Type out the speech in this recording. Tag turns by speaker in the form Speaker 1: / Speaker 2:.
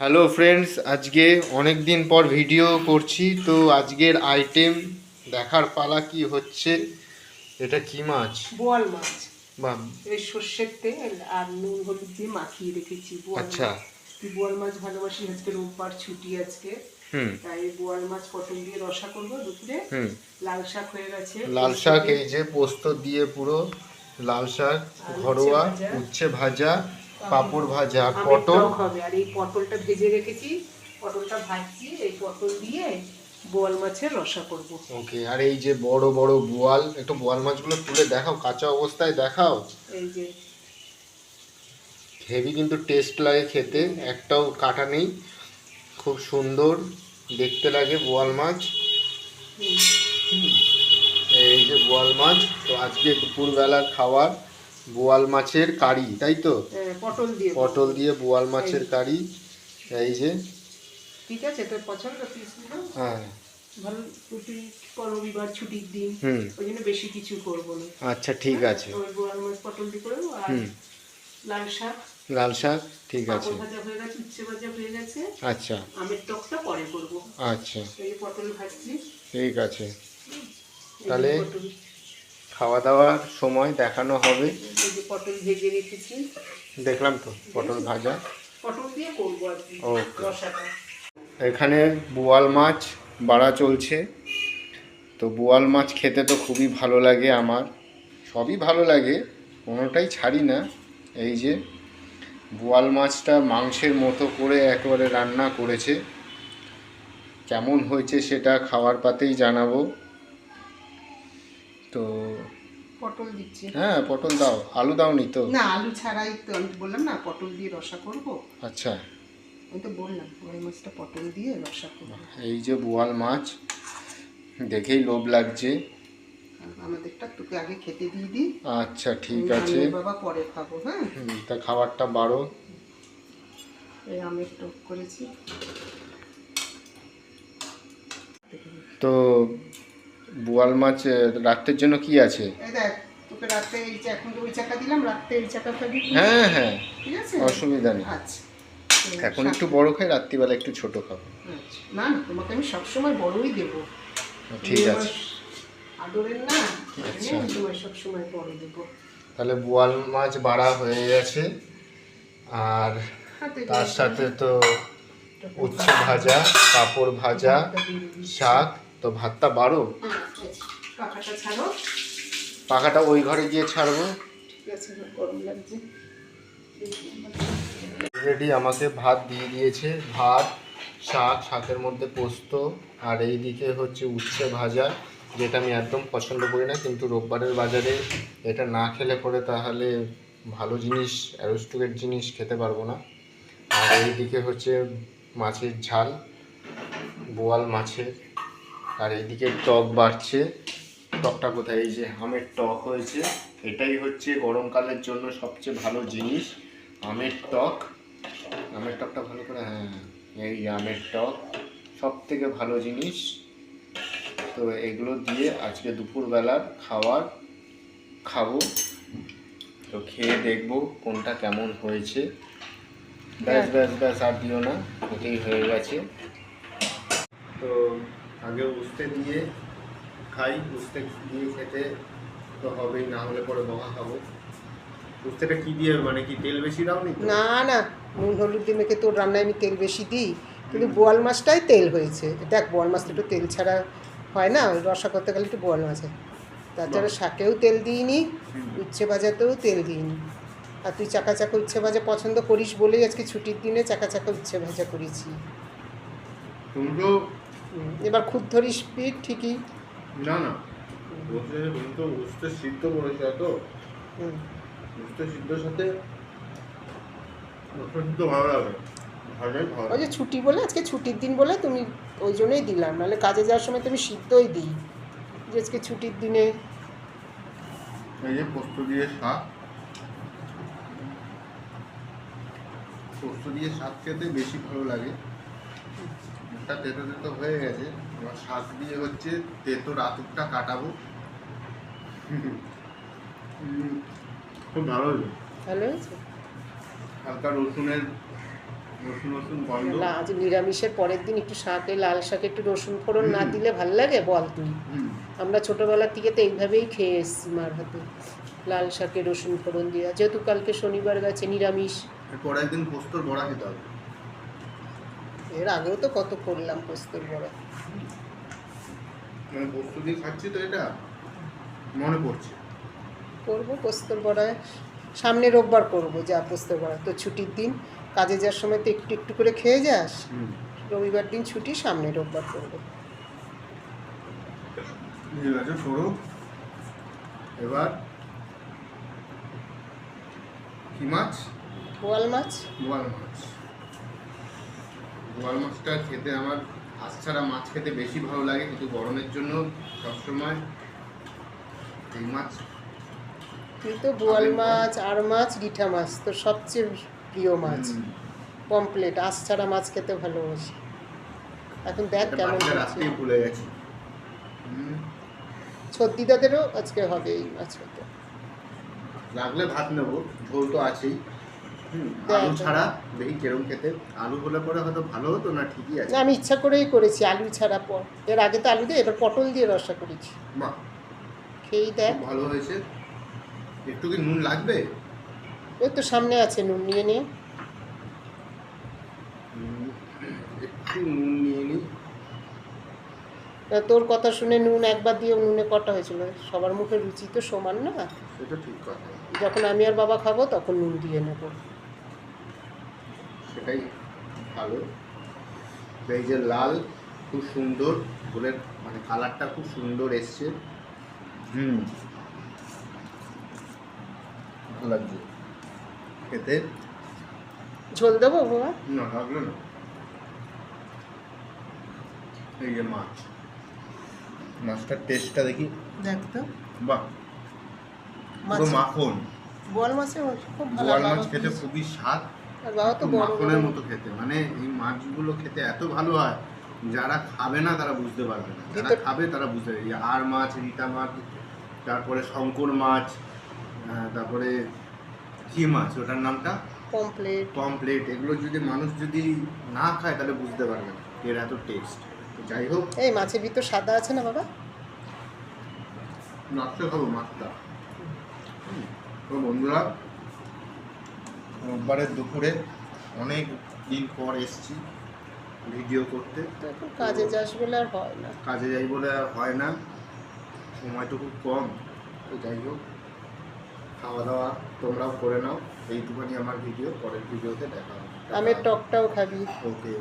Speaker 1: Hello friends, আজকে অনেক দিন পর ভিডিও করছি। তো আজকের আইটেম দেখার পালা কি হচ্ছে। এটা কি মাছ?
Speaker 2: বোয়াল মাছ।
Speaker 1: বা
Speaker 2: এই সর্ষের তেল আর নুন হলুদ দিয়ে মাখিয়ে রেখেছি বোয়াল
Speaker 1: আচ্ছা।
Speaker 2: মাছ। তুই বোয়াল মাছ ভালোবাসি, আজকে রোববার ছুটি আজকে,
Speaker 1: হুম
Speaker 2: তাই বোয়াল মাছ পটল দিয়ে রসা করবো দুপুরে।
Speaker 1: হুম
Speaker 2: লাল শাক হয়ে গেছে,
Speaker 1: লাল শাক, এই যে পোস্ত দিয়ে পুরো লাল শাক, ঘরোয়া উচ্ছে ভাজা, পাঁপড় ভাজা, আর পটল
Speaker 2: হবে। আর এই পটলটা ভেজে রেখেছি, পটলটা ভাজছি, এই পটল দিয়ে বোয়াল মাছের রসা করব।
Speaker 1: ওকে। আর এই যে বড় বড় বোয়াল, একটু বোয়াল মাছগুলো তুলে দেখাও, কাঁচা অবস্থায় দেখাও।
Speaker 2: এই যে
Speaker 1: হেভি কিন্তু টেস্ট লাগে খেতে, একটাও কাটা নেই, খুব সুন্দর দেখতে লাগে বোয়াল মাছ। এই যে বোয়াল মাছ, তো আজকে দুপুরবেলা খাওয়ার বোয়াল মাছের কারি, তাই তো? পটল দিয়ে বোয়াল মাছের কারি। এই যে
Speaker 2: ঠিক আছে, তোর পছন্দ পিস গুলো?
Speaker 1: হ্যাঁ
Speaker 2: ভালো। তুই রবিবার ছুটির দিন, ওই জন্য বেশি কিছু করবো না।
Speaker 1: আচ্ছা ঠিক আছে।
Speaker 2: ওই বোয়াল মাছ পটল দিয়ে করবো। আর লাল শাক,
Speaker 1: লাল শাক ঠিক আছে।
Speaker 2: ভাজা হয়ে গেছে, উচ্ছে ভাজা হয়ে গেছে।
Speaker 1: আচ্ছা,
Speaker 2: আমের টকটা পরে করব।
Speaker 1: আচ্ছা
Speaker 2: এই পটল ভাজছি।
Speaker 1: ঠিক আছে, তাহলে খাওয়া দাওয়ার সময় দেখানো হবে।
Speaker 2: এই যে পটল ভেজে রেখেছি,
Speaker 1: দেখলাম তো পটল ভাজা,
Speaker 2: পটল দিয়ে করবো আর কি রসাটা।
Speaker 1: এখানে বোয়াল মাছ বাড়া চলছে। তো বোয়াল মাছ খেতে তো খুবই ভালো লাগে আমার, সবই ভালো লাগে, কোনোটাই ছাড়ি না। এই যে বোয়াল মাছটা মাংসের মতো করে একেবারে রান্না করেছে, কেমন হয়েছে সেটা খাওয়ার পাতেই জানাবো। তো
Speaker 2: পটল দিচ্ছি।
Speaker 1: হ্যাঁ পটল দাও, আলু দাওনি তো?
Speaker 2: না, আলু ছাড়াই তো, আমি বললাম না পটল দিয়ে রসা করব।
Speaker 1: আচ্ছা,
Speaker 2: আমি তো বললাম বোয়াল মাছটা পটল দিয়ে রসা করব।
Speaker 1: এই যে বোয়াল মাছ, দেখেই লোভ লাগছে।
Speaker 2: আমাদেরটা তোকে আগে খেতে দিয়ে দিই।
Speaker 1: আচ্ছা ঠিক আছে
Speaker 2: বাবা, পরে খাবো। হ্যাঁ,
Speaker 1: তা খাবারটা বাড়ো।
Speaker 2: এই আমের টক করেছি।
Speaker 1: তো বোয়াল মাছ রাত্রের জন্য কি আছে?
Speaker 2: এই দেখ, তোকে রাতে এই যে এখন তো ওই চাকা দিলাম, রাতে এই চাকা খাবি?
Speaker 1: হ্যাঁ হ্যাঁ,
Speaker 2: ঠিক আছে,
Speaker 1: অসুবিধা নেই।
Speaker 2: আচ্ছা,
Speaker 1: এখন একটু বড় খাই, রাত্রিবেলা একটু ছোট খাবো।
Speaker 2: আচ্ছা, না না, তোমাকে আমি সবসময় বড়ই দেবো।
Speaker 1: ঠিক আছে,
Speaker 2: আদরের না,
Speaker 1: আচ্ছা
Speaker 2: তোমার সবসময় বড় দেবো।
Speaker 1: তাহলে বোয়াল মাছ বাড়া হয়ে গেছে, আর তার সাথে তো উচ্ছে ভাজা, পাঁপড় ভাজা, শাক। তো ভাতটা বাড়ো,
Speaker 2: পাখাটা ছাড়ো।
Speaker 1: পাখাটা ওই ঘরে গিয়ে ছাড়বো।
Speaker 2: ঠিক আছে, গরম লাগছে।
Speaker 1: রেডি, আমাকে ভাত দিয়ে দিয়েছে, ভাত, শাক, শাকের মধ্যে পোস্ত, আর এইদিকে হচ্ছে উচ্ছে ভাজা, যেটা আমি একদম পছন্দ করি না, কিন্তু রোববারের বাজারে এটা না খেলে পরে তাহলে ভালো জিনিস, অ্যারোস্টুকেট জিনিস খেতে পারবো না। আর এইদিকে হচ্ছে মাছের ঝাল, বোয়াল মাছের, আর এইদিকে টক বাড়ছে। টকটা কোথায়? এই যে আমের টক হয়েছে, এটাই হচ্ছে গরমকালের জন্য সবচেয়ে ভালো জিনিস, আমের টক। আমের টকটা ভালো করে, হ্যাঁ এই আমের টক সব থেকে ভালো জিনিস। তো এগুলো দিয়ে আজকে দুপুরবেলার খাবো। তো খেয়ে দেখবো কোনটা কেমন হয়েছে। ব্যাস ব্যাস ব্যাস, আর দিও না, এটাই হয়ে গেছে। তো আগে উস্তে দিয়ে খাই, উস্তে দিয়ে খেতে তো হবেই, না হলে পরে বকা খাবো। উস্তেটা কি দিয়ে, মানে কি তেল বেশি দাওনি?
Speaker 2: না না, নুন হলুদ দিয়ে মেখে তোর রান্নায় আমি তেল বেশি দিই, কিন্তু বোয়াল মাছটাই তেল হয়েছে। দেখ, বোয়াল মাছটা একটু তেল ছাড়া হয় না, ওই রসা করতে গেলে একটু বোয়াল মাছে। তাছাড়া শাকেও তেল দিইনি, উচ্ছে ভাজাতেও তেল দিইনি। আর তুই চাকা চাকা উচ্ছে ভাজা পছন্দ করিস বলেই আজকে ছুটির দিনে চাকা চাকা উচ্ছে ভাজা করেছি। এবার খুদ ধরিস পিঠ ঠিকই।
Speaker 1: না না, কিন্তু উস্তে সিদ্ধ করেছে তো, উস্তে সিদ্ধর সাথে সিদ্ধ ভালো লাগে।
Speaker 2: ওই যে ছুটি বলে, আজকে ছুটির দিন বলে তুমি, ওই জন্যই দিলাম, নাহলে কাজে যাওয়ার সময় তুমি সিদ্ধই দিই, যে আজকে ছুটির দিনে।
Speaker 1: এই যে পোস্ত দিয়ে শাক, পোস্ত দিয়ে শাক খেতে বেশি ভালো লাগে। একটা তেতো তেতো হয়ে গেছে, এবার শাক দিয়ে হচ্ছে তেতো রাতুরটা কাটাবো। খুব ভালো হয়েছে,
Speaker 2: ভালো হয়েছে।
Speaker 1: হালকা রসুনের রসুন রসুন গন্ধ।
Speaker 2: আজ নিরামিষের পরের দিন একটু শাকে, লাল শাকে একটু রসুন ফোড়ন না দিলে ভাল লাগে বল তুই?
Speaker 1: হুম।
Speaker 2: আমরা ছোটোবেলার থেকে তো এইভাবেই খেয়ে এসেছি মার হাতে, লাল শাকে রসুন ফোড়ন দেওয়া, যেহেতু কালকে শনিবার গেছে নিরামিষ।
Speaker 1: এরপর একদিন পোস্তর বড়া খেতে হবে।
Speaker 2: এর আগেও তো কত করলাম পোস্তর বড়া।
Speaker 1: মানে পোস্ত দিয়ে খাচ্ছি তো এটা মনে পড়ছে।
Speaker 2: করবো পোস্তর বড়ায়, সামনে রোববার করবো যা পোস্তর বড়া, তো ছুটির দিন কাজে যাওয়ার সময় তো একটু একটু করে খেয়ে যাস, রবিবার দিন ছুটি, সামনে রোববার করবো।
Speaker 1: ঠিক আছে সরু। এবার কি মাছ?
Speaker 2: বোয়াল মাছ।
Speaker 1: বোয়াল মাছ। বোয়াল মাছটা খেতে আমার আঁশ ছাড়া মাছ খেতে বেশি ভালো লাগে, কিন্তু গরমের জন্য সবসময় এই মাছ।
Speaker 2: তুই তো বোয়াল মাছ, আর মাছ, রিঠা মাছ তোর সবচেয়ে প্রিয় মাছ, পমপ্লেট। আঁশ ছাড়া মাছ খেতে ভালোবাসি। এখন দেখ কেমন হচ্ছে।
Speaker 1: রাত্রেই ভুলে গেছি।
Speaker 2: ছদ্দিদাদেরও আজকে হবে এই মাছ হতে।
Speaker 1: লাগলে ভাত নেবো, ঝোল তো আছেই।
Speaker 2: দেখ।
Speaker 1: আলু ছাড়া দেখি কেরম খেতে। আলু হলে পরে হয়তো ভালো হতো, না ঠিকই আছে।
Speaker 2: না, আমি ইচ্ছা করেই করেছি আলু ছাড়া, পর এর আগে তো আলু দিয়ে, এবার পটল দিয়ে রসা করেছি,
Speaker 1: বাহ,
Speaker 2: খেয়েই দেখ।
Speaker 1: খুব ভালো হয়েছে। একটু কি নুন লাগবে?
Speaker 2: ওই তো সামনে আছে, নুন নিয়ে নে।
Speaker 1: একটু নুন নিয়ে নিই।
Speaker 2: তোর কথা শুনে নুন একবার দিয়ে নুনে কটা হয়েছিল, সবার মুখে রুচি তো সমান না।
Speaker 1: সেটা ঠিক কথা।
Speaker 2: যখন আমি আর বাবা খাবো তখন নুন দিয়ে নেব।
Speaker 1: সেটাই ভালো। এই যে লাল, খুব সুন্দর ফুলের, মানে কালারটা খুব সুন্দর এসছে। ভালো লাগছে খেতে।
Speaker 2: ঝোল দেবো বাবা?
Speaker 1: না লাগলো না। এই যে মাছ, মাছটার টেস্টটা দেখি।
Speaker 2: দেখ তো।
Speaker 1: বাহ, পুরো মাখন।
Speaker 2: বোয়াল মাছের খুব ভালো।
Speaker 1: বোয়াল মাছ খেতে খুবই স্বাদ,
Speaker 2: আর বাবা তো
Speaker 1: খুব
Speaker 2: বড়
Speaker 1: মাখনের
Speaker 2: বড়।
Speaker 1: মতো খেতে। মানে এই মাছগুলো খেতে এত ভালো হয়, যারা খাবে না তারা বুঝতে পারবে না, যারা খাবে তারা বুঝতে পারবে। আর মাছ, রিটা মাছ, তারপরে শঙ্কর মাছ, তারপরে কি মাছ ওটার নামটা,
Speaker 2: পমপ্লেট।
Speaker 1: পমপ্লেট, এগুলো যদি মানুষ যদি না খায় তাহলে বুঝতে পারবে না এর এত টেস্ট। যাই হোক,
Speaker 2: এই মাছের ভিতর সাদা আছে না বাবা?
Speaker 1: মাছটা খাবো, মাছটা। তো বন্ধুরা, রোববারের দুপুরে অনেক দিন পর এসেছি ভিডিও করতে।
Speaker 2: তো এখন কাজে যাস বলে আর হয় না।
Speaker 1: কাজে যাই বলে আর হয় না, সময়টুকু কম। তো যাই হোক, খাওয়া দাওয়া তোমরাও করে নাও। এইটুখানি আমার ভিডিও, পরের ভিডিওতে দেখা হবে।
Speaker 2: আমের টকটাও খাবি।
Speaker 1: ওকে।